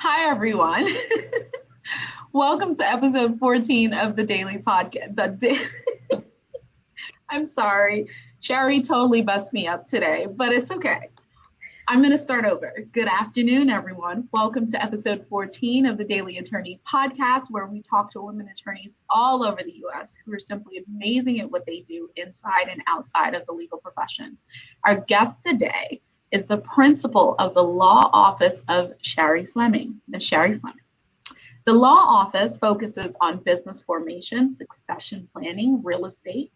Hi, everyone. Welcome to episode 14 of the Daily Podcast. I'm sorry. Shari totally bust me up today, but it's okay. I'm going to start over. Good afternoon, everyone. Welcome to episode 14 of the Daily Attorney Podcast, where we talk to women attorneys all over the U.S. who are simply amazing at what they do inside and outside of the legal profession. Our guest today is the principal of the law office of Shari Fleming, Ms. Shari Fleming. The law office focuses on business formation, succession planning, real estate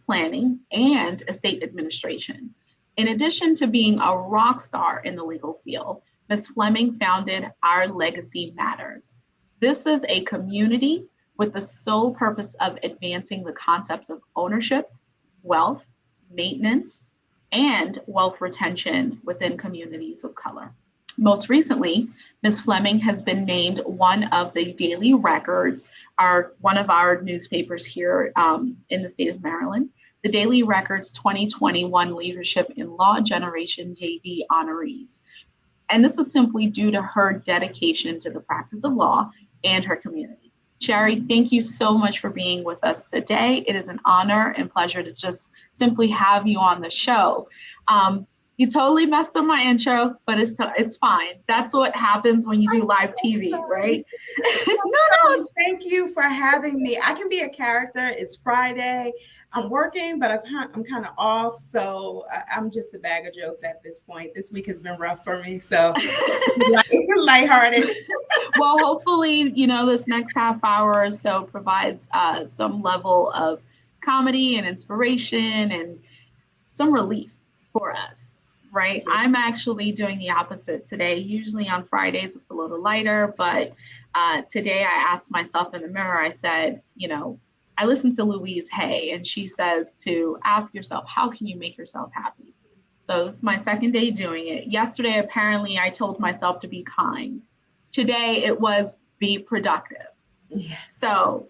planning, and estate administration. In addition to being a rock star in the legal field, Ms. Fleming founded Our Legacy Matters. This is a community with the sole purpose of advancing the concepts of ownership, wealth, maintenance, and wealth retention within communities of color. Most recently, Ms. Fleming has been named one of the Daily Records, one of our newspapers here in the state of Maryland, the Daily Records 2021 Leadership in Law Generation J.D. honorees. And this is simply due to her dedication to the practice of law and her community. Shari, thank you so much for being with us today. It is an honor and pleasure to just simply have you on the show. You totally messed up my intro, but it's fine. That's what happens when you do live TV, right? No, thank you for having me. I can be a character. It's Friday. I'm working, but I'm kind of off, so I'm just a bag of jokes at this point. This week has been rough for me, so lighthearted. Well, hopefully, this next half hour or so provides some level of comedy and inspiration and some relief for us, right? Yeah. I'm actually doing the opposite today. Usually on Fridays, it's a little lighter, but today I asked myself in the mirror, I said, I listened to Louise Hay, and she says to ask yourself, how can you make yourself happy? So it's my second day doing it. Yesterday, apparently, I told myself to be kind. Today, it was be productive. Yes. So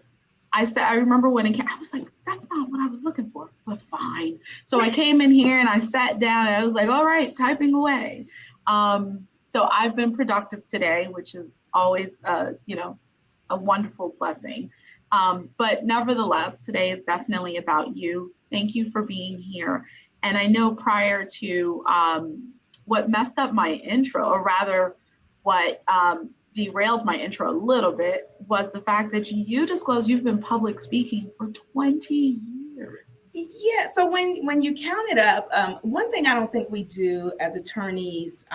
I remember when it came, I was like, that's not what I was looking for, but fine. So I came in here and I sat down and I was like, all right, typing away. So I've been productive today, which is always, a wonderful blessing. But nevertheless, today is definitely about you. Thank you for being here. And I know prior to what messed up my intro, or rather what derailed my intro a little bit, was the fact that you disclosed you've been public speaking for 20 years. Yeah, so when you count it up, one thing I don't think we do as attorneys,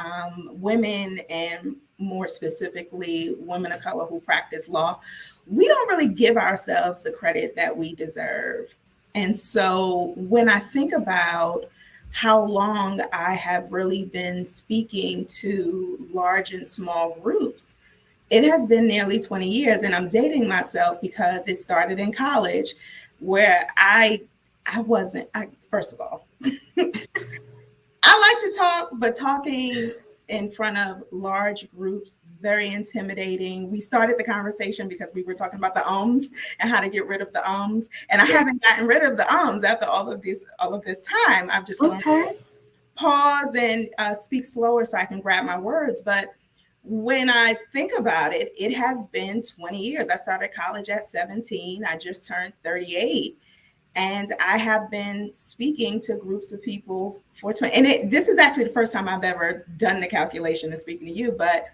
women, and more specifically women of color who practice law, we don't really give ourselves the credit that we deserve. And so when I think about how long I have really been speaking to large and small groups, it has been nearly 20 years, and I'm dating myself because it started in college, where first of all, I like to talk, but talking in front of large groups is very intimidating. We started the conversation because we were talking about the ums and how to get rid of the ums. And I haven't gotten rid of the ums after all of this time. I've just learned to pause and speak slower so I can grab my words. But when I think about it, it has been 20 years. I started college at 17. I just turned 38. And I have been speaking to groups of people for 20. And this is actually the first time I've ever done the calculation of speaking to you, but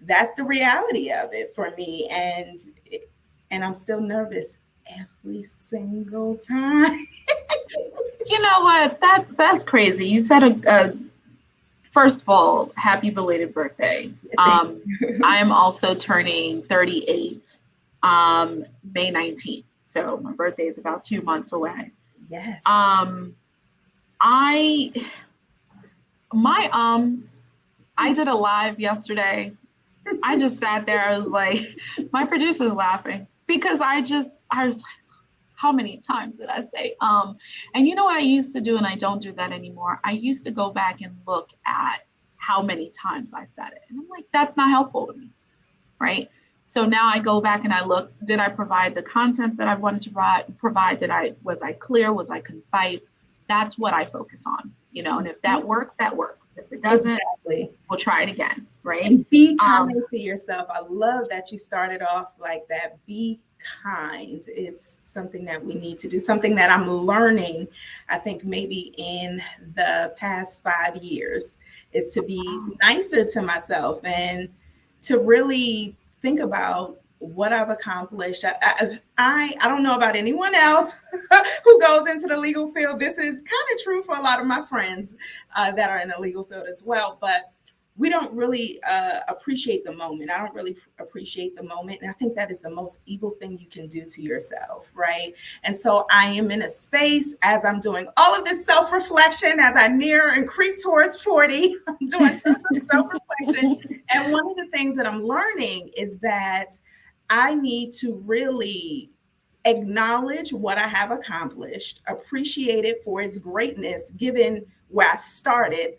that's the reality of it for me. And I'm still nervous every single time. You know what? That's crazy. You said first of all, happy belated birthday. I am also turning 38 May 19th. So my birthday is about 2 months away. Yes. I did a live yesterday. I just sat there. I was like, my producer's laughing because I was like, how many times did I say? And you know what I used to do, and I don't do that anymore. I used to go back and look at how many times I said it. And I'm like, that's not helpful to me, right? So now I go back and I look, did I provide the content that I wanted to provide? Was I clear? Was I concise? That's what I focus on. And if that works, that works. If it doesn't, Exactly. we'll try it again, right? And be Um, kind to yourself. I love that you started off like that. Be kind. It's something that we need to do, something that I'm learning, I think maybe in the past 5 years, is to be nicer to myself and to really think about what I've accomplished. I don't know about anyone else who goes into the legal field. This is kind of true for a lot of my friends that are in the legal field as well. But we don't really appreciate the moment. I don't really appreciate the moment. And I think that is the most evil thing you can do to yourself, right? And so I am in a space as I'm doing all of this self reflection as I near and creep towards 40. I'm doing self reflection. And one of the things that I'm learning is that I need to really acknowledge what I have accomplished, appreciate it for its greatness, given where I started,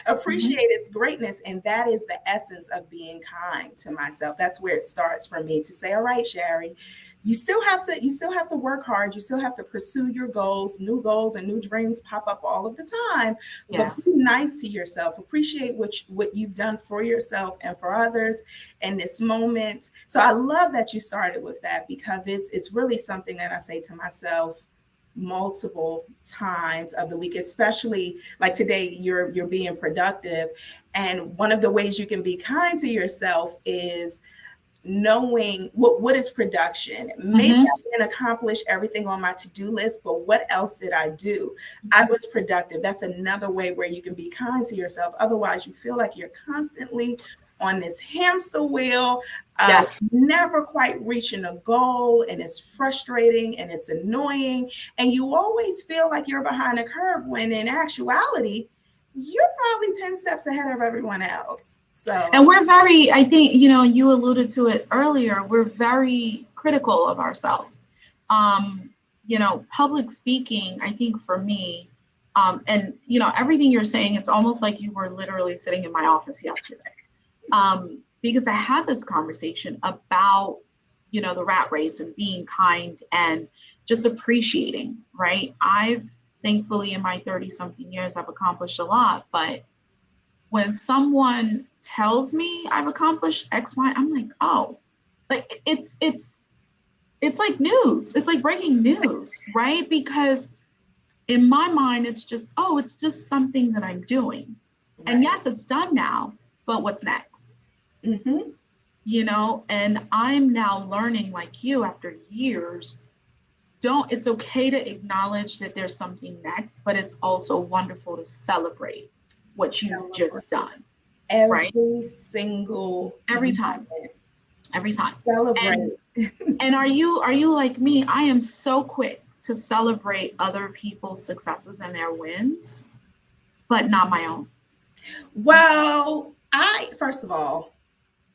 appreciate its greatness. And that is the essence of being kind to myself. That's where it starts for me to say, all right, Shari, you still have to work hard. You still have to pursue your goals and new dreams pop up all of the time. yeah. But be nice to yourself. Appreciate what you've done for yourself and for others in this moment. So I love that you started with that because it's really something that I say to myself multiple times of the week, especially like today you're being productive. And one of the ways you can be kind to yourself is knowing what is production. Maybe Mm-hmm. I didn't accomplish everything on my to-do list, but what else did I do? I was productive. That's another way where you can be kind to yourself. Otherwise, you feel like you're constantly on this hamster wheel, Yes. never quite reaching a goal, and it's frustrating and it's annoying. And you always feel like you're behind a curve when in actuality, you're probably 10 steps ahead of everyone else. And So, we're very, I think, you alluded to it earlier, we're very critical of ourselves. Um, Public speaking, I think for me, and everything you're saying, it's almost like you were literally sitting in my office yesterday. Because I had this conversation about, the rat race and being kind and just appreciating, right? I've thankfully in my 30 something years, I've accomplished a lot, but when someone tells me I've accomplished X, Y, I'm like, oh, like it's like news. It's like breaking news, right? Because in my mind, it's just, oh, it's just something that I'm doing. And right. yes, it's done now, but what's next? Hmm. And I'm now learning, like you, after years, it's okay to acknowledge that there's something next, but it's also wonderful to celebrate what you've just Celebrate done, right? every single Every time, moment. every time. And Celebrate. and are you like me? I am so quick to celebrate other people's successes and their wins, but not my own. Well, I first of all,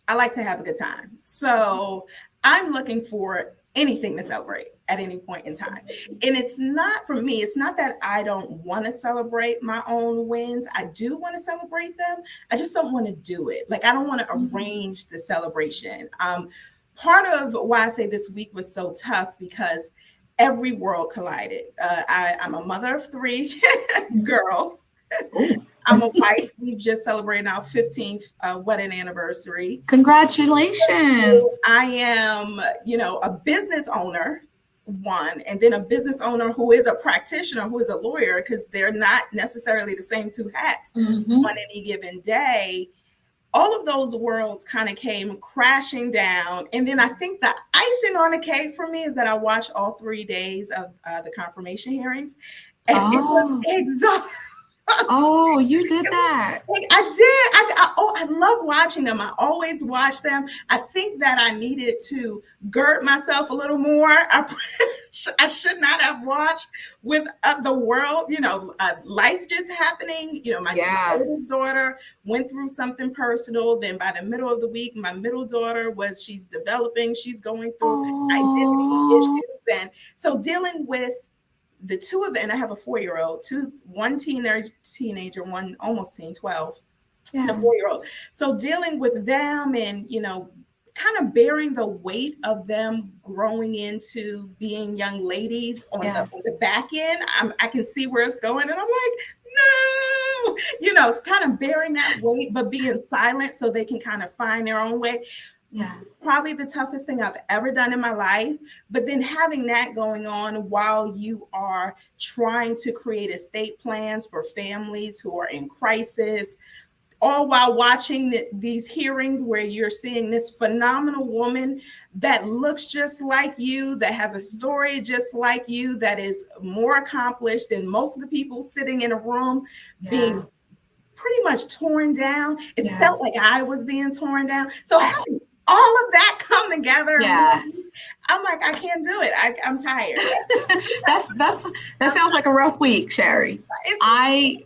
I like to have a good time. So I'm looking for anything to celebrate at any point in time. And it's not for me, it's not that I don't want to celebrate my own wins. I do want to celebrate them. I just don't want to do it. Like I don't want to arrange the celebration. Part of why I say this week was so tough because every world collided. I'm a mother of three girls. Ooh. I'm a wife. We've just celebrated our 15th wedding anniversary. Congratulations. I am, a business owner, one, and then a business owner who is a practitioner, who is a lawyer, because they're not necessarily the same two hats Mm-hmm. on any given day. All of those worlds kind of came crashing down. And then I think the icing on the cake for me is that I watched all 3 days of the confirmation hearings, and it was Oh, exhausting. oh, you did that. Like, I did. I love watching them. I always watch them. I think that I needed to gird myself a little more. I should not have watched with the world, life just happening. My Yeah. oldest daughter went through something personal. Then by the middle of the week, my middle daughter she's developing, she's going through identity Oh, issues. And so dealing with the two of them, and I have a 4-year old, one teenager, one almost teen, 12, and a yeah, 4-year old. So dealing with them and, kind of bearing the weight of them growing into being young ladies on the yeah. back end, I can see where it's going. And I'm like, no, it's kind of bearing that weight, but being silent so they can kind of find their own way. Yeah. Probably the toughest thing I've ever done in my life. But then having that going on while you are trying to create estate plans for families who are in crisis, all while watching these hearings where you're seeing this phenomenal woman that looks just like you, that has a story just like you, that is more accomplished than most of the people sitting in a room, being pretty much torn down. It felt like I was being torn down. So having all of that come together, I'm like, I can't do it. I'm tired. That sounds like a rough week, Shari. I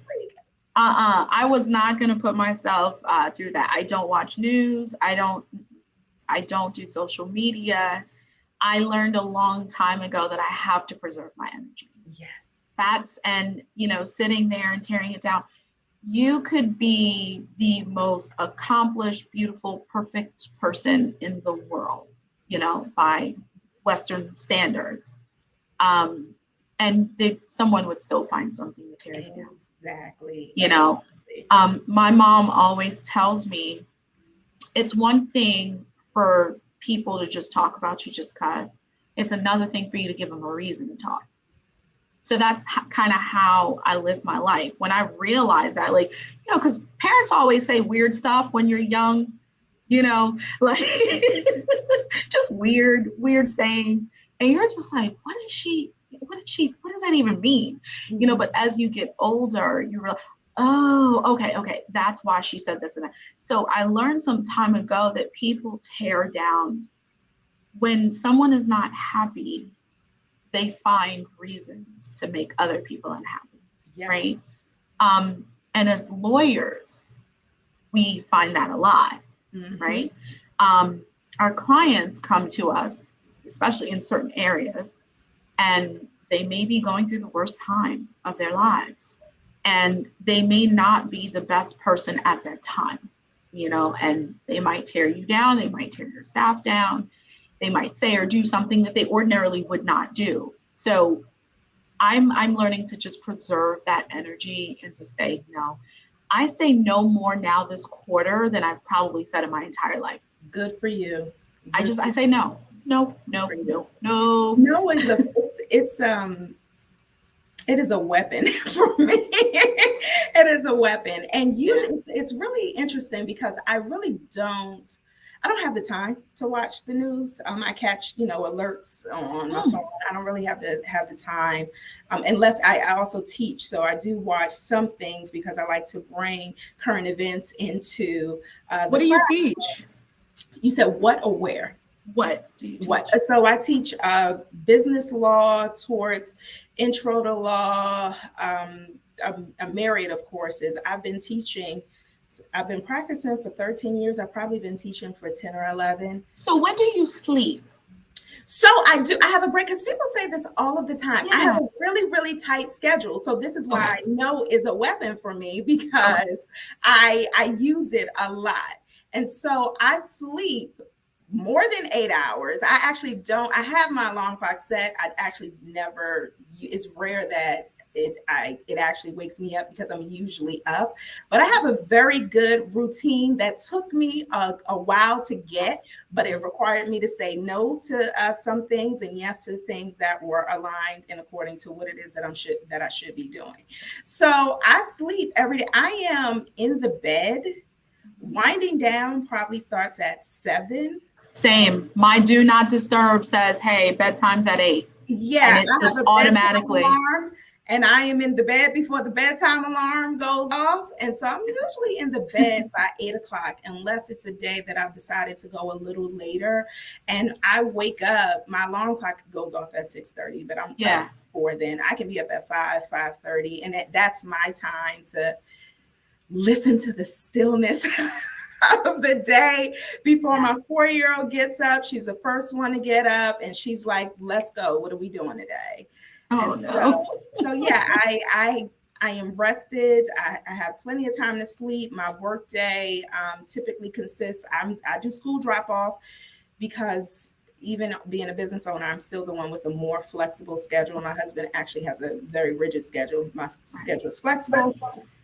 was not going to put myself through that. I don't watch news. I don't do social media. I learned a long time ago that I have to preserve my energy. Yes. And sitting there and tearing it down. You could be the most accomplished, beautiful, perfect person in the world, by Western standards. And someone would still find something to tear you down. Exactly. My mom always tells me it's one thing for people to just talk about you just because. It's another thing for you to give them a reason to talk. So that's kind of how I live my life. When I realize that, because parents always say weird stuff when you're young, like just weird sayings. And you're just like, what does that even mean? Mm-hmm. But as you get older, you realize, oh, okay, that's why she said this and that. So I learned some time ago that people tear down when someone is not happy. They find reasons to make other people unhappy, right? And as lawyers, we find that a lot, right? Our clients come to us, especially in certain areas, and they may be going through the worst time of their lives. And they may not be the best person at that time, and they might tear you down. They might tear your staff down. They might say or do something that they ordinarily would not do. So I'm learning to just preserve that energy and to say no. I say no more now this quarter than I've probably said in my entire life. Good for you. I say no. No. No is it is a weapon for me. It is a weapon. And usually it's really interesting because I don't have the time to watch the news. I catch, alerts on my phone. I don't really have the time unless I also teach. So I do watch some things because I like to bring current events into what do you teach? You said what or where? What do you teach? So I teach business law, torts, intro to law, a myriad of courses. I've been practicing for 13 years. I've probably been teaching for 10 or 11. So when do you sleep? So I have a great, because people say this all of the time. I have a really, really tight schedule. So this is why no is a weapon for me, because I use it a lot. And so I sleep more than 8 hours. I actually don't. I have my alarm clock set. I actually never. It's rare that it actually wakes me up because I'm usually up. But I have a very good routine that took me a while to get, but it required me to say no to some things and yes to things that were aligned and according to what it is that I should be doing. So I sleep every day. I am in the bed. Winding down probably starts at 7. Same. My do not disturb says, hey, bedtime's at 8. Yeah, and it just automatically. Alarm, and I am in the bed before the bedtime alarm goes off. And so I'm usually in the bed by 8 o'clock, unless it's a day that I've decided to go a little later. And I wake up, my alarm clock goes off at 6:30, but I'm up before then. I can be up at 5:30, and that's my time to listen to the stillness of the day before my 4-year-old gets up. She's the first one to get up, and she's like, let's go. What are we doing today? So yeah, I am rested. I have plenty of time to sleep. My work day typically consists, I do school drop off because even being a business owner, I'm still the one with a more flexible schedule. My husband actually has a very rigid schedule. My schedule is flexible.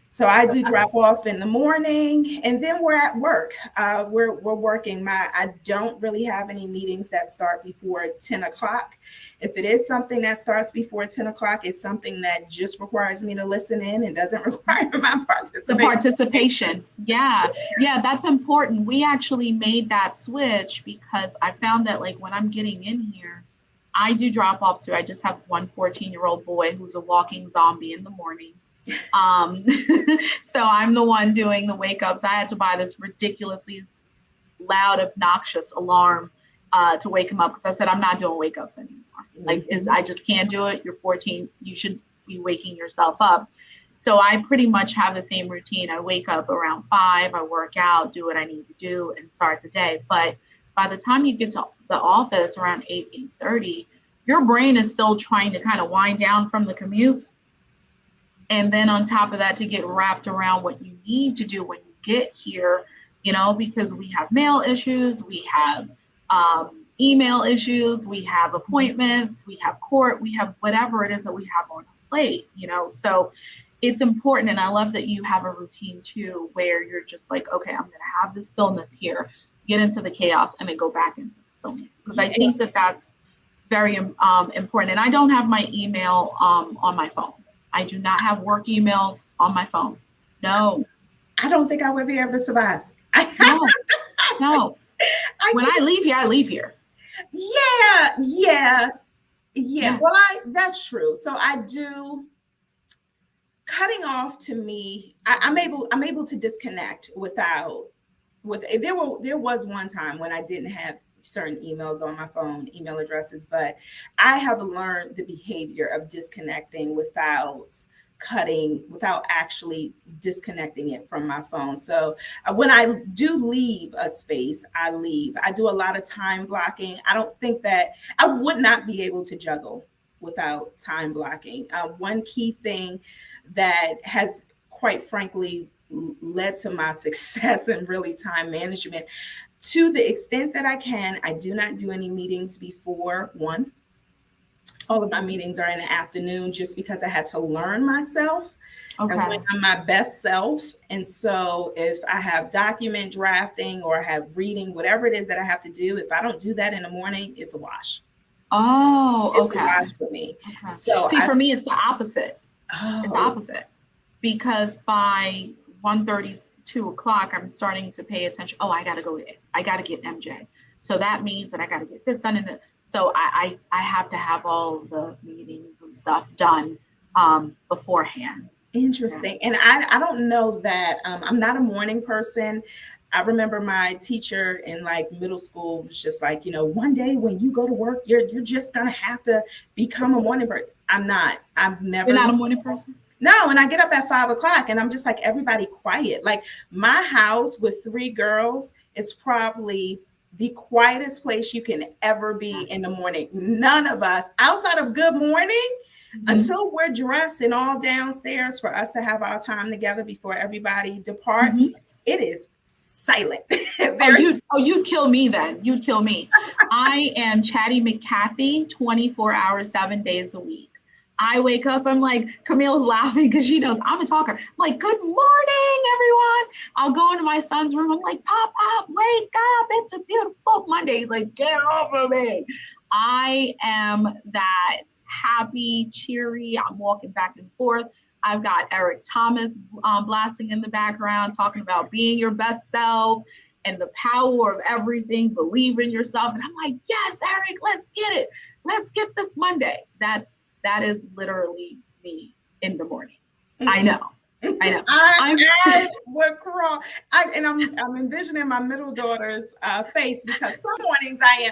So I do drop off in the morning, and then we're at work. We're working. I don't really have any meetings that start before 10 o'clock. If it is something that starts before 10 o'clock, it's something that just requires me to listen in and doesn't require my The participation. participation. Yeah. Yeah, that's important. We actually made that switch because I found that like when I'm getting in here, I do drop offs too. I just have one 14-year-old boy who's a walking zombie in the morning. Um, so I'm the one doing the wake ups. I had to buy this ridiculously loud, obnoxious alarm to wake him up because I said, I'm not doing wake ups anymore. Like, I just can't do it. You're 14. You should be waking yourself up. So I pretty much have the same routine. I wake up around 5, I work out, do what I need to do, and start the day. But by the time you get to the office around 8:30, your brain is still trying to kind of wind down from the commute. And then on top of that, to get wrapped around what you need to do when you get here, because we have mail issues, we have email issues, we have appointments, we have court, we have whatever it is that we have on our plate, So it's important. And I love that you have a routine too, where you're just like, okay, I'm going to have the stillness here, get into the chaos, and then go back into the stillness. Because I think that that's very important. And I don't have my email on my phone. I do not have work emails on my phone. No. I don't think I would be able to survive. No. When I leave here, I leave here. Yeah. Well, that's true. So I do. Cutting off to me, I'm able to disconnect there was one time when I didn't have certain emails on my phone, email addresses, but I have learned the behavior of disconnecting without actually disconnecting it from my phone. So when I do leave a space, I leave. I do a lot of time blocking. I don't think that I would not be able to juggle without time blocking. One key thing that has, quite frankly, led to my success in really time management, to the extent that I can, I do not do any meetings before 1. All of my meetings are in the afternoon, just because I had to learn myself and when I'm my best self. And so if I have document drafting or I have reading, whatever it is that I have to do, if I don't do that in the morning, it's a wash. Oh, okay. It's a wash for me. Okay. So see, for me, it's the opposite. Oh. It's opposite, because by 1:30, 2 o'clock, I'm starting to pay attention. Oh, I got to get MJ. So that means that I got to get this done. So I have to have all the meetings and stuff done beforehand. Interesting. Yeah. And I don't know that I'm not a morning person. I remember my teacher in like middle school was just like, one day when you go to work, you're just going to have to become a morning person. I'm not. I've never. You're not a morning person? No, and I get up at 5 o'clock and I'm just like, everybody quiet. Like, my house with 3 girls is probably the quietest place you can ever be in the morning. None of us, outside of good morning, until we're dressed and all downstairs for us to have our time together before everybody departs, it is silent. You'd kill me then. You'd kill me. I am Chatty McCathy, 24 hours, 7 days a week. I wake up, I'm like, Camille's laughing because she knows I'm a talker. I'm like, good morning, everyone. I'll go into my son's room. I'm like, Pop, wake up. It's a beautiful Monday. He's like, get off of me. I am that happy, cheery. I'm walking back and forth. I've got Eric Thomas blasting in the background, talking about being your best self and the power of everything, believe in yourself. And I'm like, yes, Eric, let's get it. Let's get this Monday. That is literally me in the morning. I know. I would crawl. I'm envisioning my middle daughter's face, because some mornings I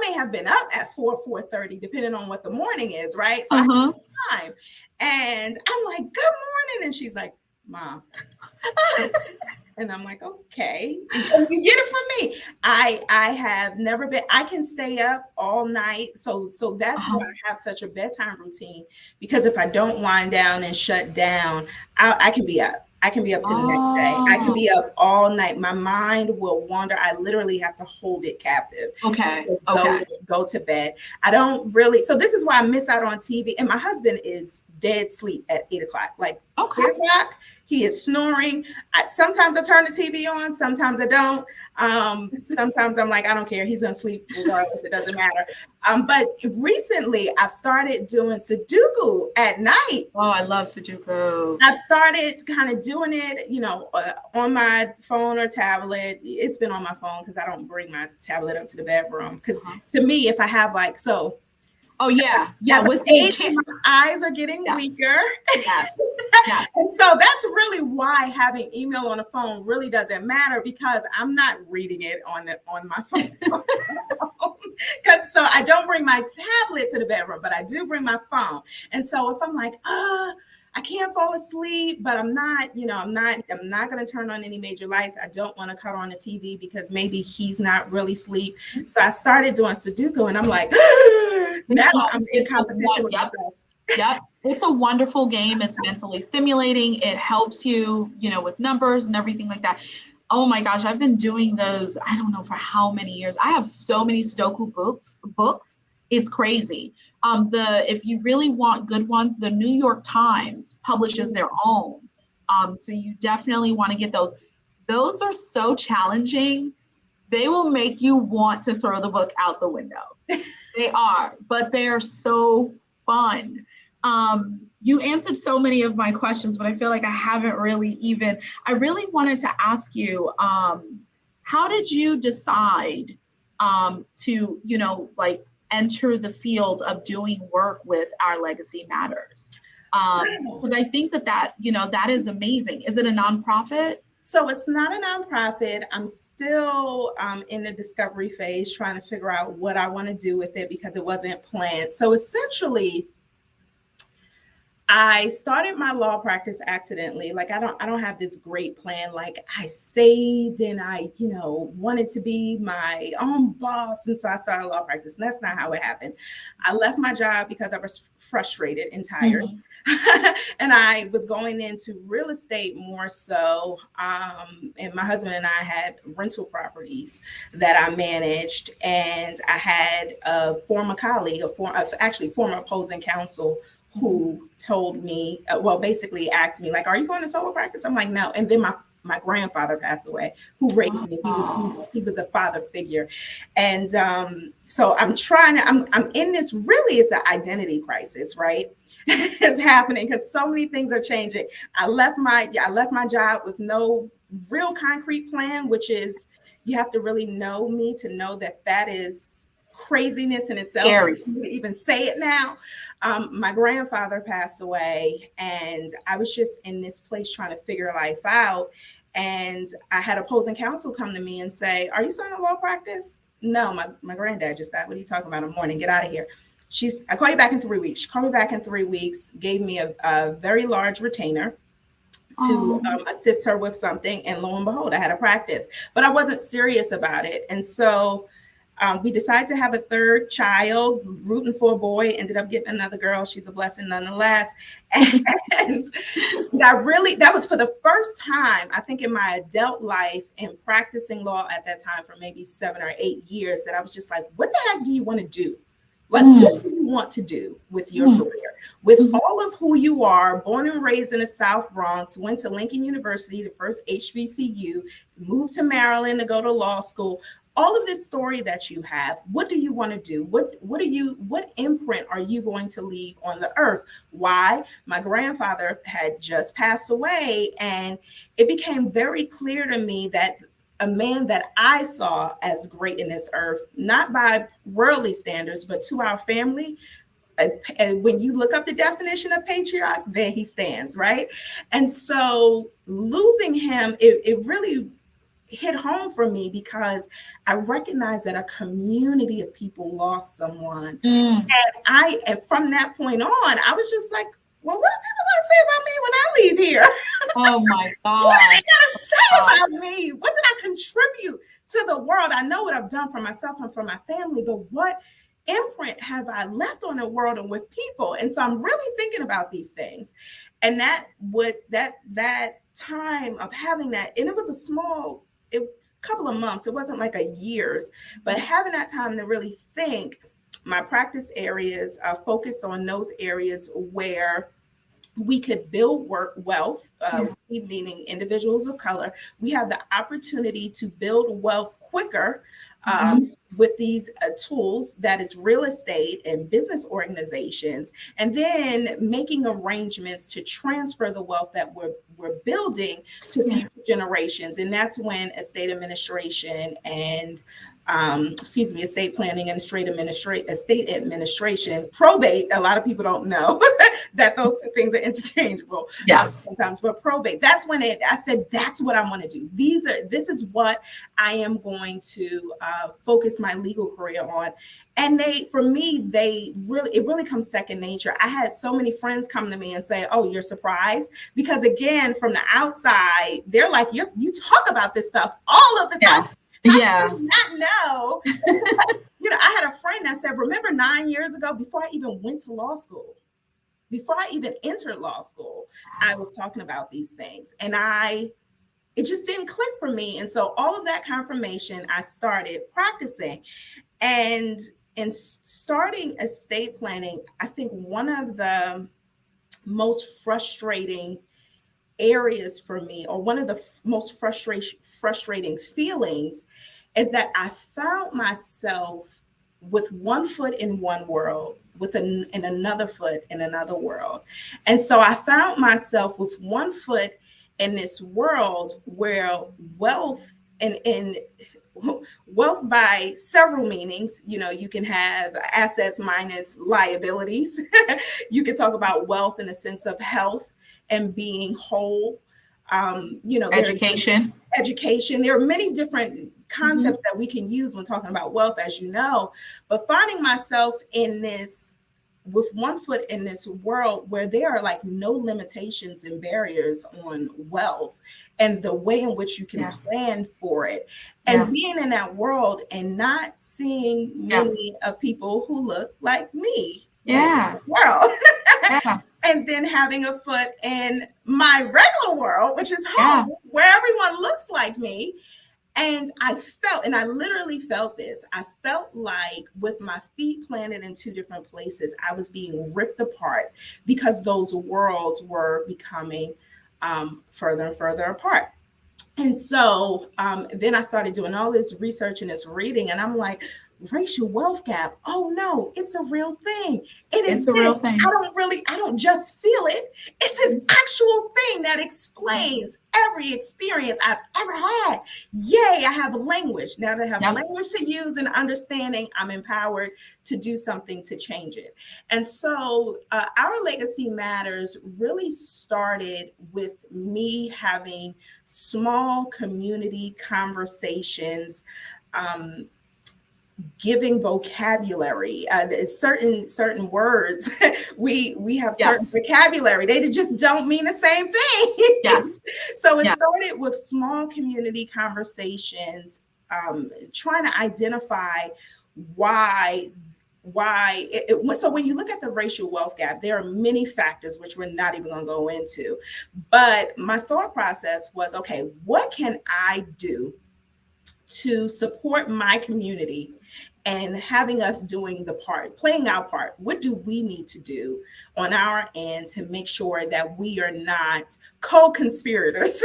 may have been up at 4:30, depending on what the morning is, right? So I have time. And I'm like, good morning. And she's like, Mom. And I'm like, okay. And you get it from me. I have never been, I can stay up all night. So that's why I have such a bedtime routine, because if I don't wind down and shut down, I can be up. I can be up to the next day. I can be up all night. My mind will wander. I literally have to hold it captive. Okay. Go to bed. I don't really. So this is why I miss out on TV. And my husband is dead sleep at 8:00. Like 8:00, he is snoring. Sometimes I turn the TV on. Sometimes I don't. Sometimes I'm like, I don't care. He's gonna sleep regardless. It doesn't matter. But recently I've started doing Sudoku at night. Oh, I love Sudoku. I've started kind of doing it, on my phone or tablet. It's been on my phone because I don't bring my tablet up to the bedroom. Because to me, if I have Oh yeah. With age, my eyes are getting weaker. Yes. And so that's really why having email on the phone really doesn't matter, because I'm not reading it on my phone. So I don't bring my tablet to the bedroom, but I do bring my phone. And so if I'm like, I can't fall asleep, but I'm not going to turn on any major lights. I don't want to cut on the TV because maybe he's not really asleep. So I started doing Sudoku, and I'm like, now I'm in competition with myself. Yep. It's a wonderful game. It's mentally stimulating. It helps you, with numbers and everything like that. Oh my gosh, I've been doing those, I don't know for how many years. I have so many Sudoku books. It's crazy. If you really want good ones, the New York Times publishes their own. So you definitely want to get those. Those are so challenging. They will make you want to throw the book out the window. They are, but they are so fun. You answered so many of my questions, but I feel like I haven't really I really wanted to ask you, how did you decide to, enter the field of doing work with Our Legacy Matters? Because I think that is amazing. Is it a nonprofit? So it's not a nonprofit. I'm still in the discovery phase, trying to figure out what I want to do with it because it wasn't planned. So essentially, I started my law practice accidentally. Like I don't have this great plan. Like I saved and I, wanted to be my own boss. And so I started law practice. And that's not how it happened. I left my job because I was frustrated and tired. Mm-hmm. And I was going into real estate more so. And my husband and I had rental properties that I managed. And I had a former colleague, former opposing counsel, who told me, basically asked me, like, are you going to solo practice? I'm like, no. And then my grandfather passed away, who raised me. He was a father figure. And so I'm in this, really, it's an identity crisis, right? It's happening because so many things are changing. I left my job with no real concrete plan, which is, you have to really know me to know that is craziness in itself. Scary. To even say it now. My grandfather passed away, and I was just in this place trying to figure life out. And I had opposing counsel come to me and say, are you starting a law practice? No, my granddad just died. What are you talking about in the morning? Get out of here. I call you back in 3 weeks. She called me back in 3 weeks, gave me a very large retainer to assist her with something. And lo and behold, I had a practice, but I wasn't serious about it. And so we decided to have a third child, rooting for a boy, ended up getting another girl. She's a blessing nonetheless. And that was for the first time, I think, in my adult life and practicing law at that time for maybe 7 or 8 years, that I was just like, what the heck do you want to do? Like, what do you want to do with your career? With all of who you are, born and raised in the South Bronx, went to Lincoln University, the first HBCU, moved to Maryland to go to law school. All of this story that you have, what do you want to do? What imprint are you going to leave on the earth? Why? My grandfather had just passed away, and it became very clear to me that a man that I saw as great in this earth, not by worldly standards, but to our family. And when you look up the definition of patriarch, there he stands, right? And so losing him, it really hit home for me, because I recognized that a community of people lost someone. And from that point on, I was just like, well, what are people going to say about me when I leave here? Oh my God. What are they going to say about me? What did I contribute to the world? I know what I've done for myself and for my family, but what imprint have I left on the world and with people? And so I'm really thinking about these things. And that time of having that, and it was a small couple of months, it wasn't like a years, but having that time to really think, my practice areas focused on those areas where we could build wealth, meaning individuals of color. We have the opportunity to build wealth quicker with these tools, that is real estate and business organizations, and then making arrangements to transfer the wealth that we're building to future generations. And that's when estate administration and estate planning and estate administration, probate. A lot of people don't know that those two things are interchangeable. Sometimes, but probate. That's when I said that's what I want to do. This is what I am going to focus my legal career on. And it really comes second nature. I had so many friends come to me and say, "Oh, you're surprised?" Because again, from the outside, they're like, "You talk about this stuff all of the time." I did not know. I had a friend that said, "Remember 9 years ago, before I even went to law school, before I even entered law school, I was talking about these things." And it just didn't click for me. And so all of that confirmation, I started practicing. And in starting estate planning, I think one of the most frustrating areas for me, or one of the most frustrating feelings, is that I found myself with one foot in one world, and another foot in another world. And so I found myself with one foot in this world where wealth and wealth by several meanings, you can have assets minus liabilities. You can talk about wealth in the sense of health and being whole. Education. There are many different concepts that we can use when talking about wealth, as you know, but finding myself with one foot in this world where there are like no limitations and barriers on wealth and the way in which you can plan for it, and being in that world and not seeing many of people who look like me in the world. And then having a foot in my regular world, which is home, where everyone looks like me. And I literally felt this. I felt like with my feet planted in two different places, I was being ripped apart because those worlds were becoming further and further apart. And so then I started doing all this research and this reading, and I'm like, racial wealth gap. Oh no, it's a real thing. It exists. A real thing. I don't just feel it. It's an actual thing that explains every experience I've ever had. Yay, I have a language. Now that I have a language to use and understanding, I'm empowered to do something to change it. And so Our Legacy Matters really started with me having small community conversations, giving vocabulary, certain words. we have certain vocabulary. They just don't mean the same thing. So it started with small community conversations, trying to identify why. So when you look at the racial wealth gap, there are many factors which we're not even going to go into. But my thought process was, okay, what can I do to support my community and having us doing the part, playing our part? What do we need to do on our end to make sure that we are not co-conspirators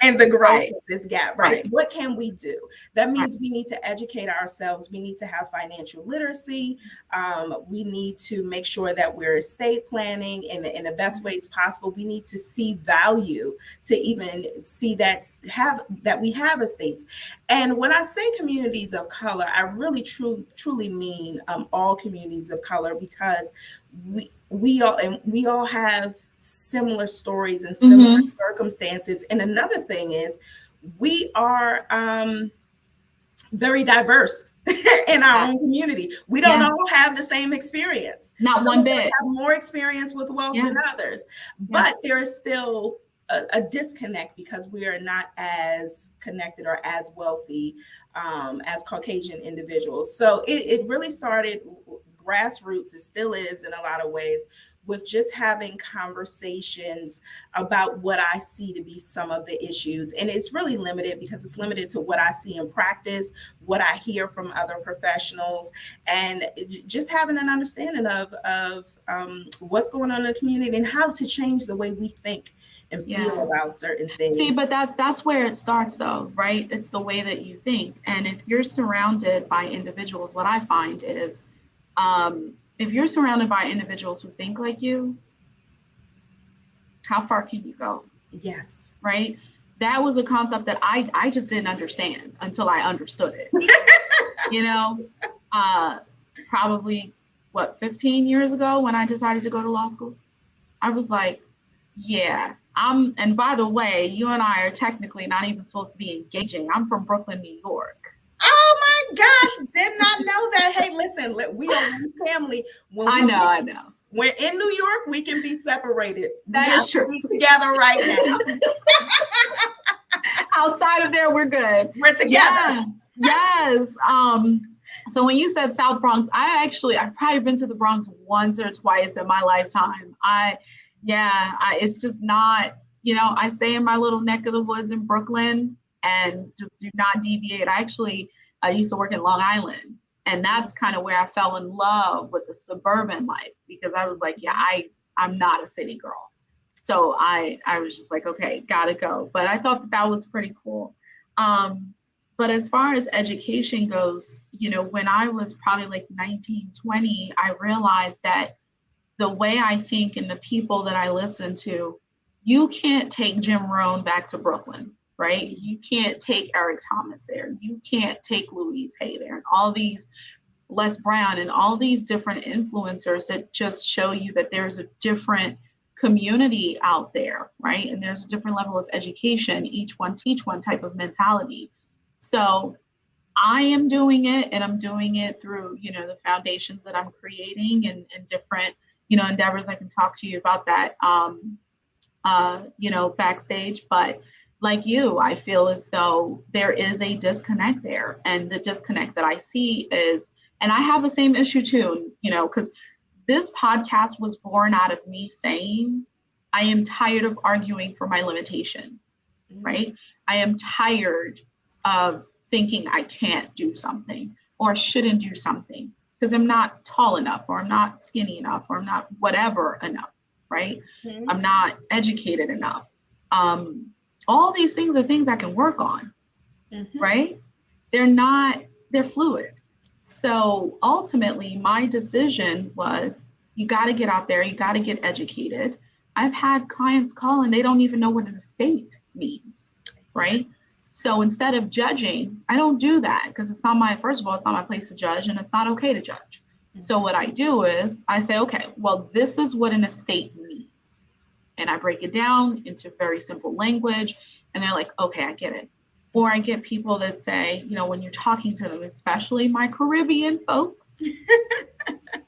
in the growth of this gap, right? What can we do? That means we need to educate ourselves. We need to have financial literacy. We need to make sure that we're estate planning in the best ways possible. We need to see value to even see that we have estates. And when I say communities of color, I really truly mean all communities of color, because we all have similar stories and similar circumstances. And another thing is, we are very diverse in our own community. We don't all have the same experience. Not one bit. Have more experience with wealth than others, but there is still a disconnect because we are not as connected or as wealthy as Caucasian individuals. So it really started grassroots, it still is in a lot of ways, with just having conversations about what I see to be some of the issues. And it's really limited because it's limited to what I see in practice, what I hear from other professionals, and just having an understanding of what's going on in the community and how to change the way we think and feel about certain things. See, but that's where it starts though, right? It's the way that you think. And if you're surrounded by individuals, what I find is, if you're surrounded by individuals who think like you, how far can you go? Yes. Right? That was a concept that I just didn't understand until I understood it. You know, probably 15 years ago when I decided to go to law school, I was like, yeah, and by the way, you and I are technically not even supposed to be engaging. I'm from Brooklyn, New York. Oh my gosh, did not know that. Hey, listen, we are one family. I know. When in New York, we can be separated. That is true. Together right now. Outside of there, we're good. We're together. Yes. So when you said South Bronx, I've probably been to the Bronx once or twice in my lifetime. It's just not, I stay in my little neck of the woods in Brooklyn and just do not deviate. I used to work in Long Island, and that's kind of where I fell in love with the suburban life, because I was like, I'm not a city girl. So I was just like, okay, gotta go. But I thought that was pretty cool. But as far as education goes, when I was probably like 19, 20, I realized that the way I think and the people that I listen to, you can't take Jim Rohn back to Brooklyn, right? You can't take Eric Thomas there. You can't take Louise Hay there, and all these Les Brown and all these different influencers that just show you that there's a different community out there, right? And there's a different level of education, each one teach one type of mentality. So I am doing it, and I'm doing it through, the foundations that I'm creating and different, endeavors. I can talk to you about that, backstage. But like you, I feel as though there is a disconnect there. And the disconnect that I see is, and I have the same issue too, because this podcast was born out of me saying, I am tired of arguing for my limitation, right? I am tired of thinking I can't do something or shouldn't do something because I'm not tall enough, or I'm not skinny enough, or I'm not whatever enough, right? Mm-hmm. I'm not educated enough. All these things are things I can work on, right? They're fluid. So ultimately, my decision was, you got to get out there, you got to get educated. I've had clients call and they don't even know what an estate means, right? So instead of judging, I don't do that, because it's not my place to judge, and it's not okay to judge. So what I do is I say, okay, well, this is what an estate means. And I break it down into very simple language, and they're like, okay, I get it. Or I get people that say, when you're talking to them, especially my Caribbean folks,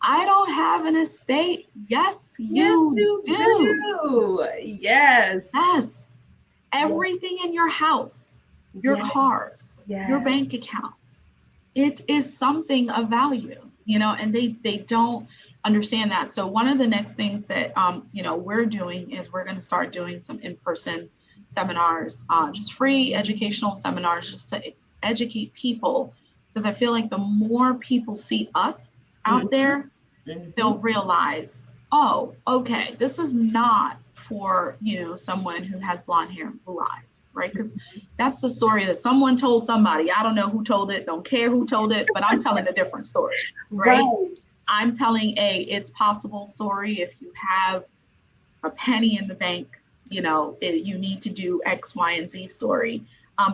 I don't have an estate. Yes, you do. Yes. Everything in your house, your cars, your bank accounts, it is something of value, and they don't understand that. So one of the next things that, we're doing is we're going to start doing some in-person seminars, just free educational seminars, just to educate people, because I feel like the more people see us out there, they'll realize, oh, okay, this is not for, someone who has blonde hair and blue eyes, right? Because that's the story that someone told somebody. I don't know who told it, don't care who told it, but I'm telling a different story, right? I'm telling it's possible story. If you have a penny in the bank, you need to do X, Y, and Z story.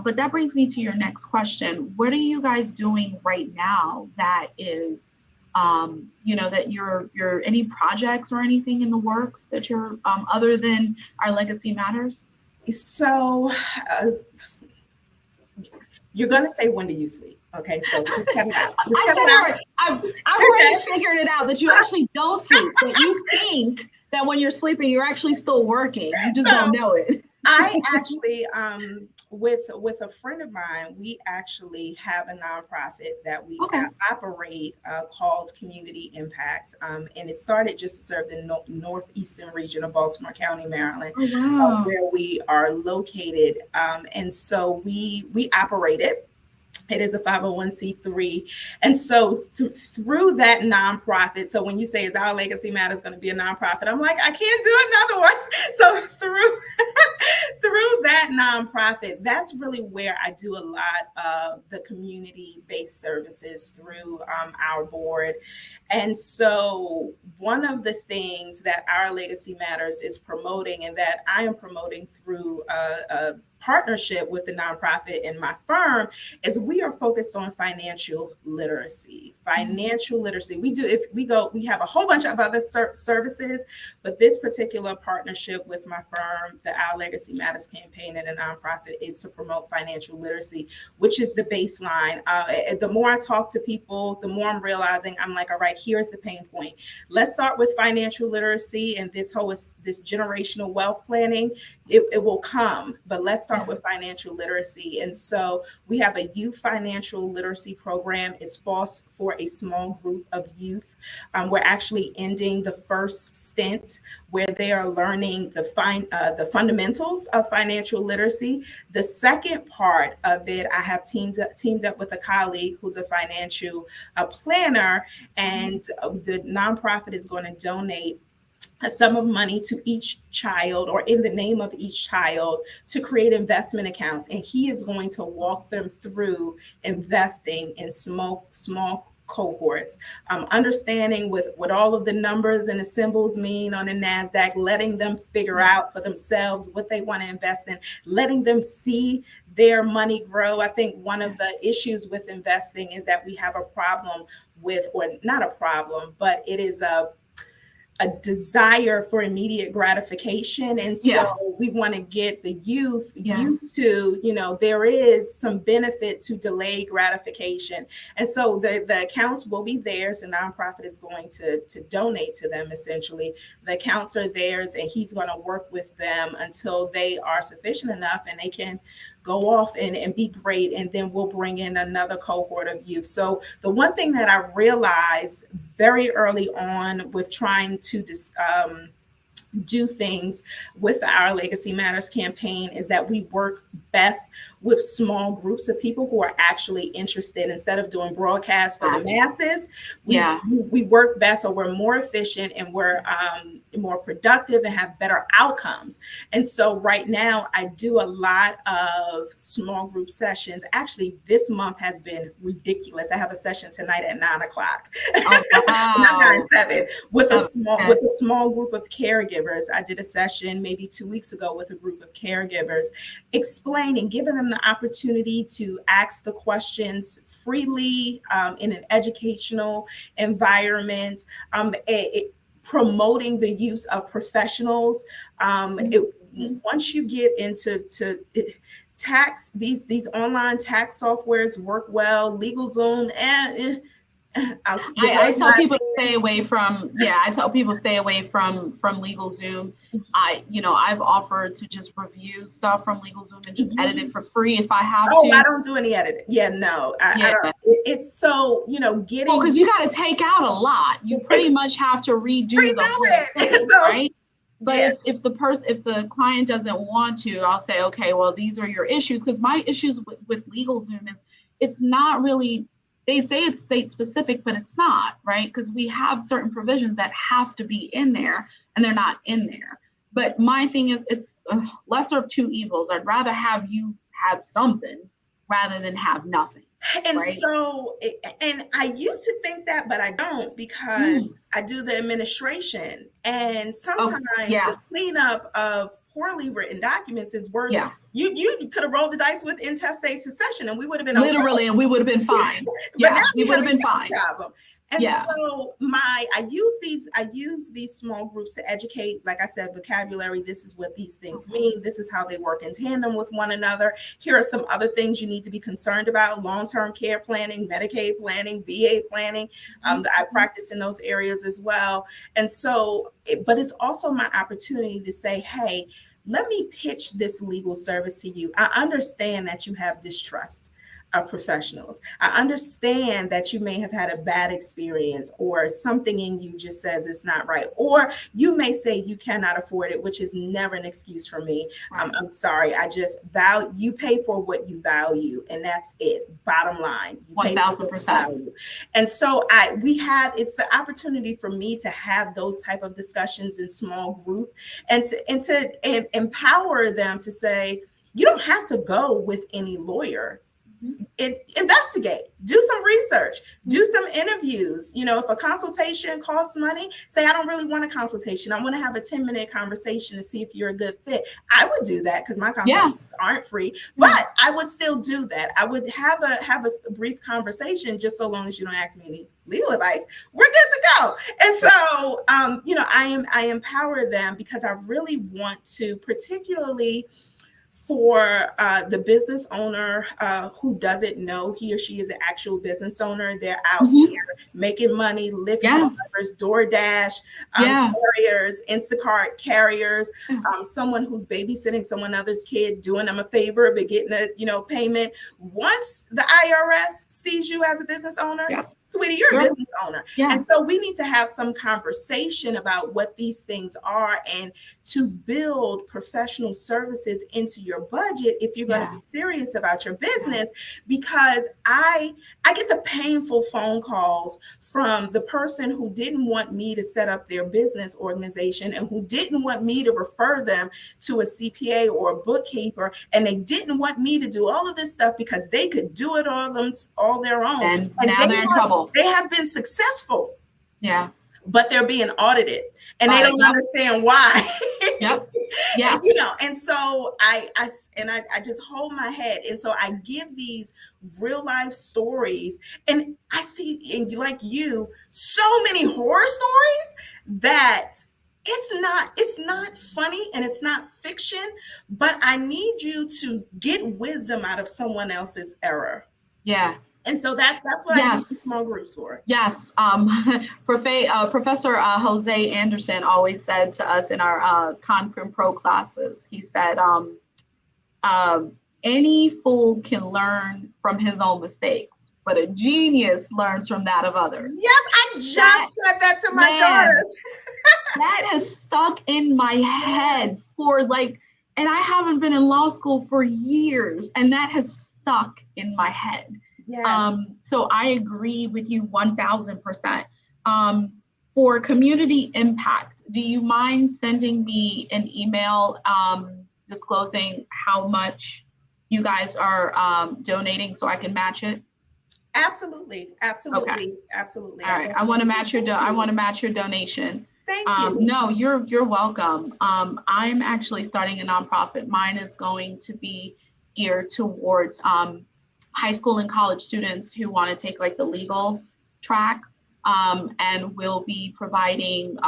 But that brings me to your next question. What are you guys doing right now that is, that you're any projects or anything in the works that you're, other than Our Legacy Matters? So you're going to say, when do you sleep? Okay, so just cut it out. I've already figured it out that you actually don't sleep, that you think that when you're sleeping, you're actually still working. You just don't know it. I actually, with a friend of mine, we actually have a nonprofit that we Okay. operate called Community Impact, and it started just to serve the northeastern region of Baltimore County, Maryland, Oh, wow. where we are located. And so we operate it. It is a 501c3. And so through that nonprofit, so when you say, is Our Legacy Matters going to be a nonprofit? I'm like, I can't do another one. So through that nonprofit, that's really where I do a lot of the community-based services through our board. And so one of the things that Our Legacy Matters is promoting, and that I am promoting through a partnership with the nonprofit in my firm, is we are focused on financial literacy. Financial literacy. We have a whole bunch of other services, but this particular partnership with my firm, the Our Legacy Matters campaign and a nonprofit, is to promote financial literacy, which is the baseline. The more I talk to people, the more I'm realizing, I'm like, all right, here's the pain point. Let's start with financial literacy and this generational wealth planning. It will come, but let's start with financial literacy. And so we have a youth financial literacy program. It's for a small group of youth. We're actually ending the first stint where they are learning the fundamentals of financial literacy. The second part of it, I have teamed up with a colleague who's a financial planner, and the nonprofit is going to donate a sum of money to each child, or in the name of each child, to create investment accounts. And he is going to walk them through investing in small cohorts, understanding what all of the numbers and the symbols mean on the NASDAQ, letting them figure out for themselves what they want to invest in, letting them see their money grow. I think one of the issues with investing is that we have a problem with, or not a problem, but it is a desire for immediate gratification. And so we want to get the youth used to, there is some benefit to delayed gratification. And so the accounts will be theirs. The nonprofit is going to donate to them, essentially. The accounts are theirs, and he's going to work with them until they are sufficient enough and they can go off and be great. And then we'll bring in another cohort of youth. So the one thing that I realized very early on with trying to do things with the Our Legacy Matters campaign is that we work best with small groups of people who are actually interested. Instead of doing broadcasts for the masses, we work best, or we're more efficient, and we're more productive and have better outcomes. And so right now I do a lot of small group sessions. Actually, this month has been ridiculous. I have a session tonight at 9:00. Oh, wow. 9:07 with a small group of caregivers. I did a session maybe 2 weeks ago with a group of caregivers, explaining, giving them the opportunity to ask the questions freely, in an educational environment, promoting the use of professionals. Once you get into tax, these online tax softwares work well. LegalZoom, I tell people to stay away from. I tell people stay away from LegalZoom. I've offered to just review stuff from LegalZoom and just edit it for free if I have to. Oh, I don't do any editing. I don't. It's so getting. Well, because you got to take out a lot. You pretty much have to redo the whole thing, right? But if the client doesn't want to, I'll say, okay, well, these are your issues. Because my issues with LegalZoom is it's not really. They say it's state specific, but it's not, right? Because we have certain provisions that have to be in there, and they're not in there. But my thing is, it's lesser of two evils. I'd rather have you have something rather than have nothing. And so, and I used to think that, but I don't, because I do the administration, and sometimes the cleanup of poorly written documents is worse. You could have rolled the dice with intestate succession, and we would have been literally, and we would have been fine. We would have been fine. Problem. And so I use these small groups to educate, like I said, vocabulary. This is what these things mean. This is how they work in tandem with one another. Here are some other things you need to be concerned about: long-term care planning, Medicaid planning, VA planning. I practice in those areas as well. And so, but it's also my opportunity to say, hey, let me pitch this legal service to you. I understand that you have distrust of professionals. I understand that you may have had a bad experience, or something in you just says it's not right. Or you may say you cannot afford it, which is never an excuse for me. Right. I'm sorry. I just value, you pay for what you value, and that's it. Bottom line, you pay for what you 1000%. value. And so it's the opportunity for me to have those type of discussions in small group, and to empower them to say, you don't have to go with any lawyer. Investigate, do some research, do some interviews. If a consultation costs money, say, I don't really want a consultation. I want to have a 10-minute conversation to see if you're a good fit. I would do that because my consultations aren't free, but I would still do that. I would have a brief conversation, just so long as you don't ask me any legal advice. We're good to go. And so, I empower them because I really want to, particularly for the business owner who doesn't know he or she is an actual business owner. They're out here making money, Lyft drivers, DoorDash carriers, Instacart carriers, someone who's babysitting someone else's kid, doing them a favor but getting a payment. Once the IRS sees you as a business owner, sweetie, you're a business owner. And so we need to have some conversation about what these things are, and to build professional services into your budget if you're going to be serious about your business. Because I get the painful phone calls from the person who didn't want me to set up their business organization, and who didn't want me to refer them to a CPA or a bookkeeper, and they didn't want me to do all of this stuff because they could do it all their own. And now they're in trouble. They have been successful. Yeah. But they're being audited, and they don't understand why. Yeah. And so I just hold my head. And so I give these real life stories, and I see, like you, so many horror stories that it's not funny and it's not fiction, but I need you to get wisdom out of someone else's error. Yeah. And so that's what I use small groups for. Yes. Professor Jose Anderson always said to us in our Confirm Pro classes, he said, any fool can learn from his own mistakes, but a genius learns from that of others. Yes, I just said that to my daughters. That has stuck in my head and I haven't been in law school for years, and that has stuck in my head. Yes. So I agree with you 1000%. For community impact, do you mind sending me an email disclosing how much you guys are donating so I can match it? Absolutely. Okay. Absolutely. All right. I want to match your donation. Thank you. No, you're welcome. I'm actually starting a nonprofit. Mine is going to be geared towards high school and college students who want to take the legal track, and will be providing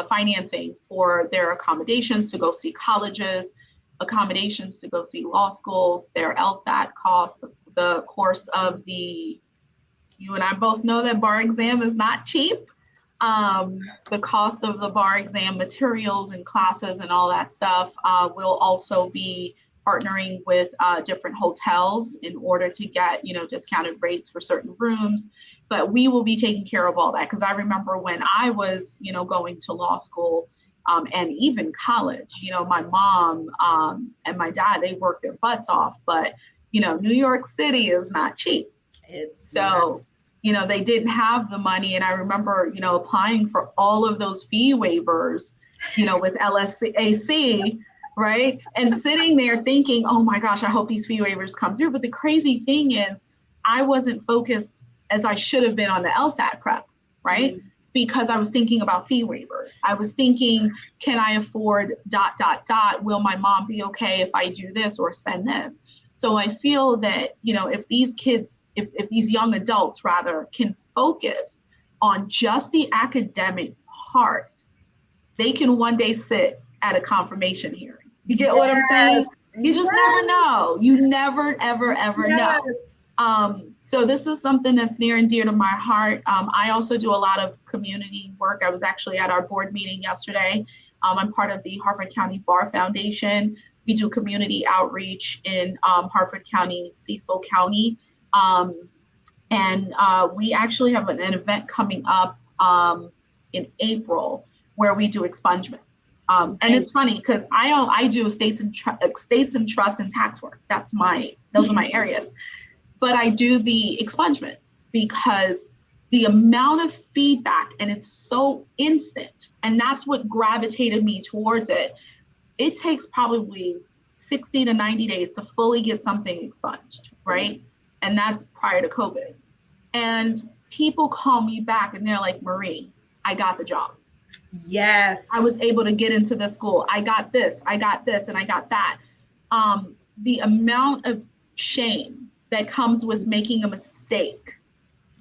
financing for their accommodations to go see colleges, accommodations to go see law schools, their LSAT costs, the course of you and I both know that bar exam is not cheap. The cost of the bar exam materials and classes and all that stuff. Will also be partnering with different hotels in order to get, discounted rates for certain rooms. But we will be taking care of all that, because I remember when I was, going to law school and even college, my mom and my dad, they worked their butts off. But, New York City is not cheap. They didn't have the money. And I remember, applying for all of those fee waivers, with LSAC. Right. And sitting there thinking, oh my gosh, I hope these fee waivers come through. But the crazy thing is, I wasn't focused as I should have been on the LSAT prep, right? Mm-hmm. Because I was thinking about fee waivers. I was thinking, can I afford ... Will my mom be okay if I do this or spend this? So I feel that, if these kids, if these young adults rather, can focus on just the academic part, they can one day sit at a confirmation hearing. You get what I'm saying? You just never know. You never, ever, ever know. So this is something that's near and dear to my heart. I also do a lot of community work. I was actually at our board meeting yesterday, I'm part of the Harford County Bar Foundation. We do community outreach in Harford County, Cecil County. And we actually have an event coming up in April where we do expungements. And it's funny because I do estates and trust and tax work. Those are my areas. But I do the expungements because the amount of feedback, and it's so instant, and that's what gravitated me towards it. It takes probably 60 to 90 days to fully get something expunged, right? And that's prior to COVID. And people call me back and they're like, Marie, I got the job. Yes. I was able to get into the school. I got this, and I got that. The amount of shame that comes with making a mistake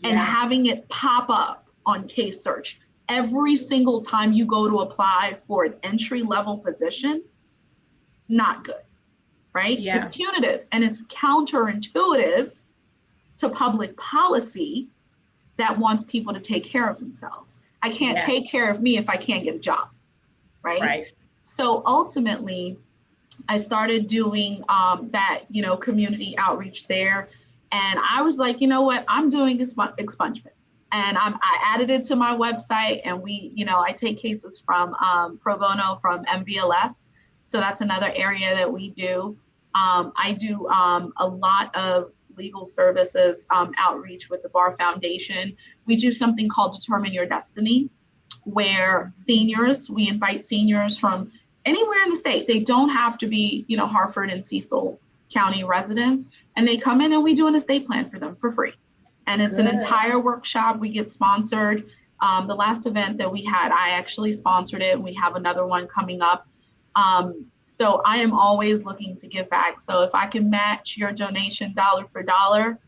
and having it pop up on case search every single time you go to apply for an entry-level position, not good, right? Yeah. It's punitive and it's counterintuitive to public policy that wants people to take care of themselves. I can't take care of me if I can't get a job, right? So ultimately, I started doing that, community outreach there. And I was like, you know what, I'm doing expungements. And I added it to my website, and I take cases from pro bono from MVLS. So that's another area that we do. I do a lot of legal services outreach with the Bar Foundation. We do something called Determine Your Destiny, where we invite seniors from anywhere in the state. They don't have to be, Harford and Cecil County residents, and they come in and we do an estate plan for them for free. And it's an entire workshop. We get sponsored. The last event that we had, I actually sponsored it. We have another one coming up. So I am always looking to give back. So if I can match your donation dollar for dollar,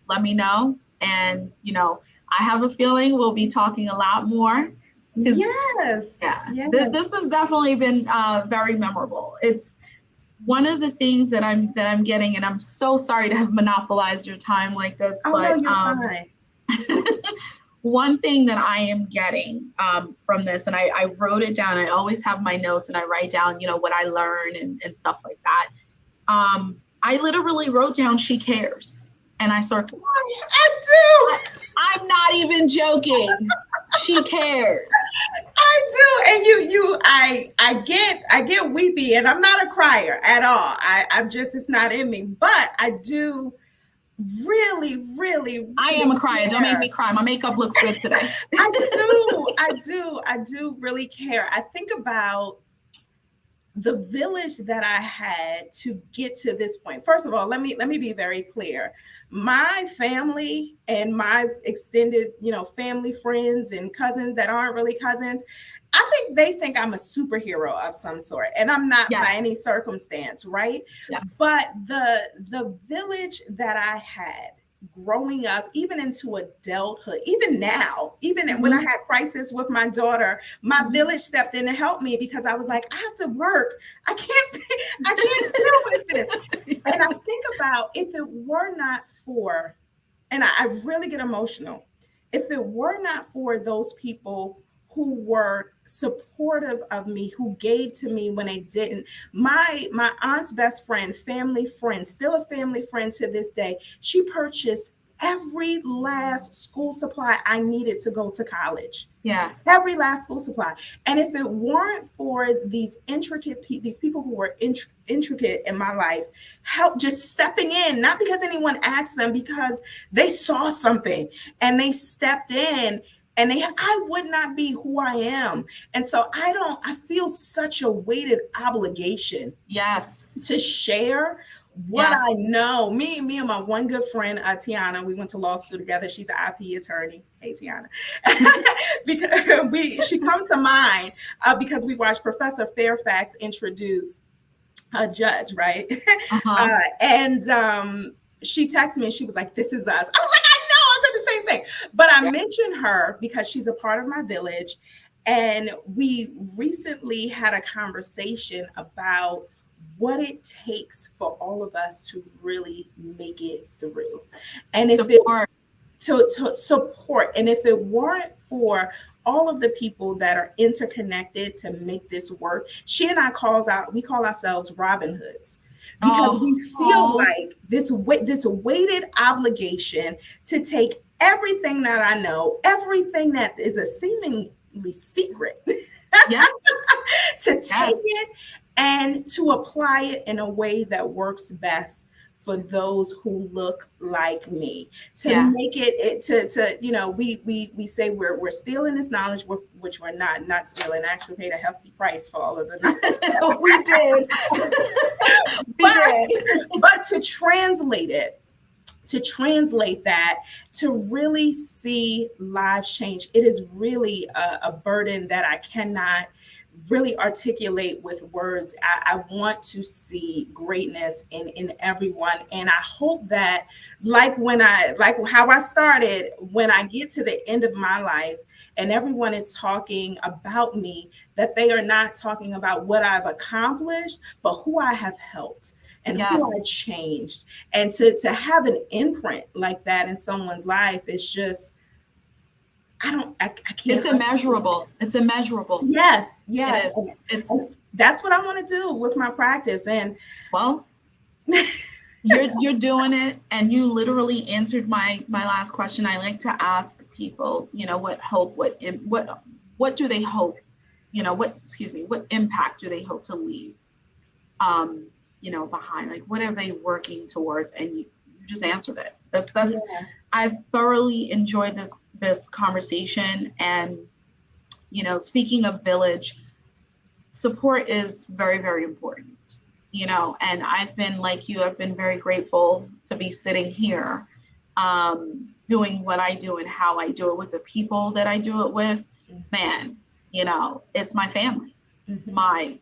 let me know. And, I have a feeling we'll be talking a lot more. Yes. Yeah. Yes. This has definitely been very memorable. It's one of the things that I'm getting, and I'm so sorry to have monopolized your time like this. Oh, but, no, you're fine. One thing that I am getting from this, and I wrote it down. I always have my notes and I write down, what I learn and stuff like that. I literally wrote down, she cares. And I circled. I do. I'm not even joking. She cares. I do. And I get weepy, and I'm not a crier at all. I'm just, it's not in me, but I do really I am a crier. Don't make me cry. My makeup looks good today. I do really care. I think about the village that I had to get to this point. First of all, let me be very clear. My family and my extended, family, friends and cousins that aren't really cousins, I think they think I'm a superhero of some sort, and I'm not by any circumstance, right? Yes. But the village that I had growing up, even into adulthood, even now, when I had crisis with my daughter, my village stepped in to help me because I was like, I have to work. I can't deal with this. And I think about, if it were not for, and I really get emotional, if it were not for those people who were supportive of me, who gave to me when they didn't. My aunt's best friend, family friend, still a family friend to this day, she purchased every last school supply I needed to go to college. Yeah. Every last school supply. And if it weren't for these people who were intricate in my life, help just stepping in, not because anyone asked them, because they saw something and they stepped in. And I would not be who I am. And so I feel such a weighted obligation. Yes. To share what I know. Me and my one good friend, Tiana, we went to law school together. She's an IP attorney. Hey, Tiana. Because she comes to mind because we watched Professor Fairfax introduce a judge, right? And she texted me and she was like, this is us. I was like, the same thing, but I mentioned her because she's a part of my village, and we recently had a conversation about what it takes for all of us to really make it through, and to support. And if it weren't for all of the people that are interconnected to make this work. She and I we call ourselves Robin Hoods, because we feel like this weighted obligation to take everything that I know, everything that is a seemingly secret, Yeah. to take it and to apply it in a way that works best for those who look like me, to make it to we say we're stealing this knowledge, which we're not stealing. I actually paid a hefty price for all of the knowledge. We did. But to translate that, to really see lives change, it is really a burden that I cannot really articulate with words. I want to see greatness in everyone. And I hope that like how I started, when I get to the end of my life and everyone is talking about me, that they are not talking about what I've accomplished, but who I have helped and who I changed. And to have an imprint like that in someone's life is just, I can't. It's immeasurable. It's immeasurable. Yes. It's that's what I want to do with my practice. And well, you're doing it, and you literally answered my last question. I like to ask people, what hope, what do they hope, what impact do they hope to leave, behind? Like, what are they working towards? And you just answered it. That's I've thoroughly enjoyed this conversation. And speaking of village, support is very, very important, and I've been, like you, I've been very grateful to be sitting here doing what I do and how I do it with the people that I do it with. Man, it's my family. My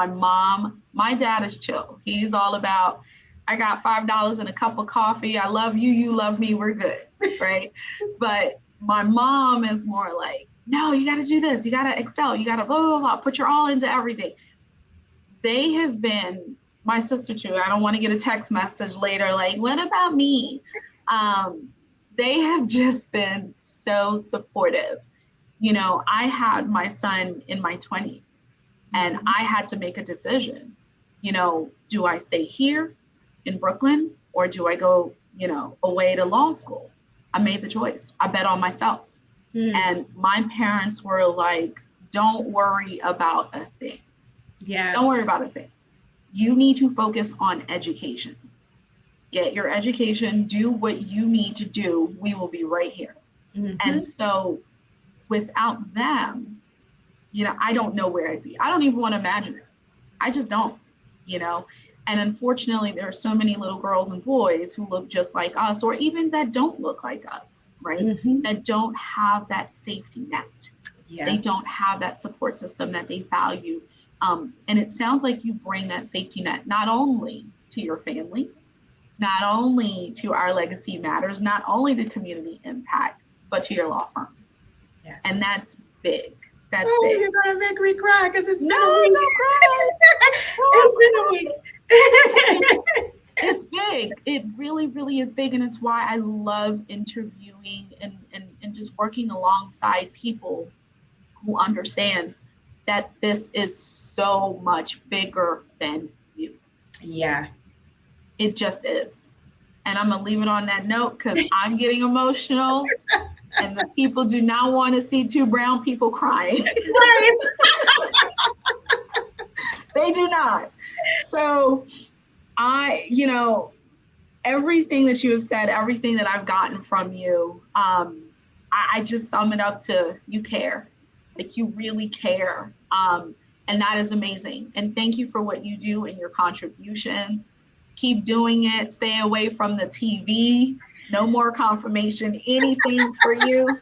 mom, my dad is chill. He's all about, I got $5 and a cup of coffee. I love you. You love me. We're good. Right. But my mom is more like, no, you got to do this. You got to excel. You got to blah, blah, blah, put your all into everything. They have been, my sister too. I don't want to get a text message later like, what about me? They have just been so supportive. I had my son in my 20s and I had to make a decision. Do I stay here in Brooklyn or do I go, away to law school? I made the choice. I bet on myself. And my parents were like, don't worry about a thing. Yeah. Don't worry about a thing. You need to focus on education. Get your education, do what you need to do. We will be right here. And so without them, I don't know where I'd be. I don't even want to imagine it. I just don't, And unfortunately, there are so many little girls and boys who look just like us, or even that don't look like us, right? That don't have that safety net. Yeah. They don't have that support system that they value. And it sounds like you bring that safety net, not only to your family, not only to Our Legacy Matters, not only to community impact, but to your law firm. Yes. And that's big. That's big. You're going to make me cry because it's been a week. Don't cry. It's been a week. It's big. It really, really is big. And it's why I love interviewing and just working alongside people who understands that this is so much bigger than you. Yeah. It just is. And I'm going to leave it on that note because I'm getting emotional. And the people do not want to see two brown people crying. Right. They do not. So everything that you have said, everything that I've gotten from you, I just sum it up to you care. Like you really care. And that is amazing. And thank you for what you do and your contributions. Keep doing it. Stay away from the TV. No more confirmation, anything for you.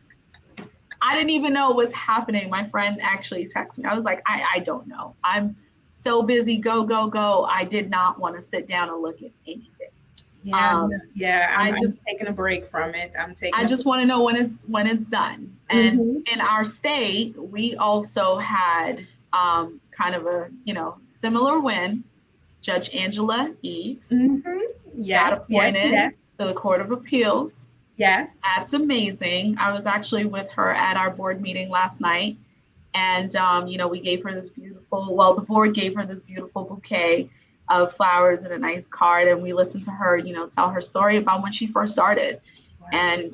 I didn't even know it was happening. My friend actually texted me. I was like, I don't know. I'm so busy. Go, go, go. I did not want to sit down and look at anything. Yeah. I'm just taking a break from it. I just want to know when it's done. And in our state, we also had kind of a similar win. Judge Angela Eves got appointed to the Court of Appeals. Yes. That's amazing. I was actually with her at our board meeting last night. And, we gave her this the board gave her this beautiful bouquet of flowers and a nice card. And we listened to her, tell her story about when she first started. Wow. And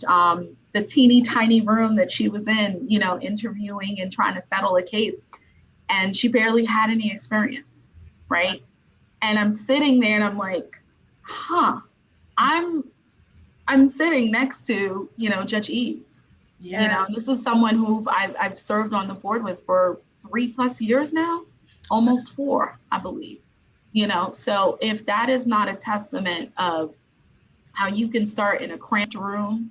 the teeny tiny room that she was in, interviewing and trying to settle a case. And she barely had any experience, right? And I'm sitting there and I'm like, I'm sitting next to, Judge Eves. Yeah. This is someone who I've served on the board with for 3+ years now, almost 4, I believe. So if that is not a testament of how you can start in a cramped room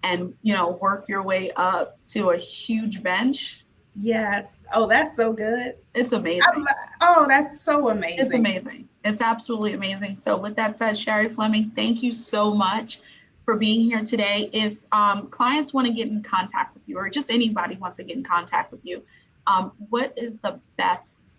and, work your way up to a huge bench. Yes. Oh, that's so good. It's amazing. That's so amazing. It's amazing. It's absolutely amazing. So with that said, Shari Fleming, thank you so much for being here today. If clients want to get in contact with you, or just anybody wants to get in contact with you, what is the best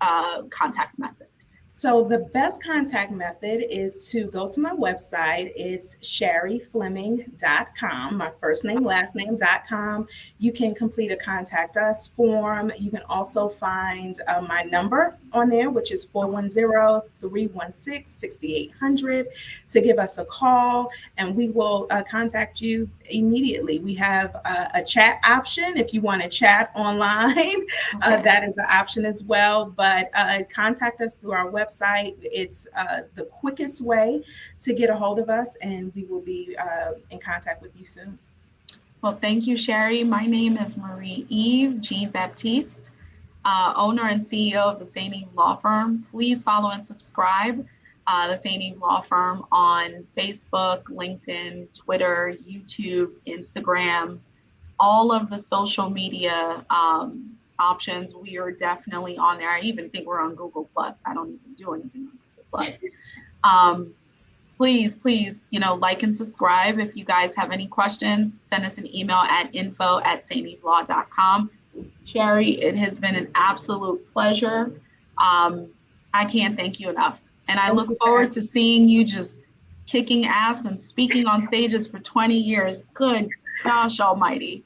contact method? So the best contact method is to go to my website. It's sharifleming.com, my first name, last name.com. You can complete a contact us form. You can also find my number on there, which is 410-316-6800, to give us a call, and we will contact you immediately. We have a chat option if you want to chat online. Okay. That is an option as well, but contact us through our website. It's the quickest way to get a hold of us, and we will be in contact with you soon. Well, thank you, Shari. My name is Marie Eve G. Baptiste, owner and CEO of the St. Eve Law Firm. Please follow and subscribe the St. Eve Law Firm on Facebook, LinkedIn, Twitter, YouTube, Instagram, all of the social media options. We are definitely on there. I even think we're on Google Plus. I don't even do anything on Google Plus. Please, like and subscribe. If you guys have any questions, send us an email at info@stevelaw.com. Shari, it has been an absolute pleasure. I can't thank you enough. And I look forward to seeing you just kicking ass and speaking on stages for 20 years. Good gosh almighty.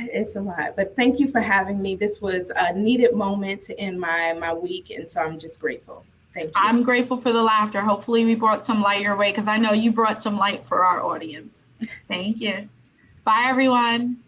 It's a lot, but thank you for having me. This was a needed moment to end my week, and so I'm just grateful. Thank you. I'm grateful for the laughter. Hopefully we brought some light your way, because I know you brought some light for our audience. Thank you. Bye, everyone.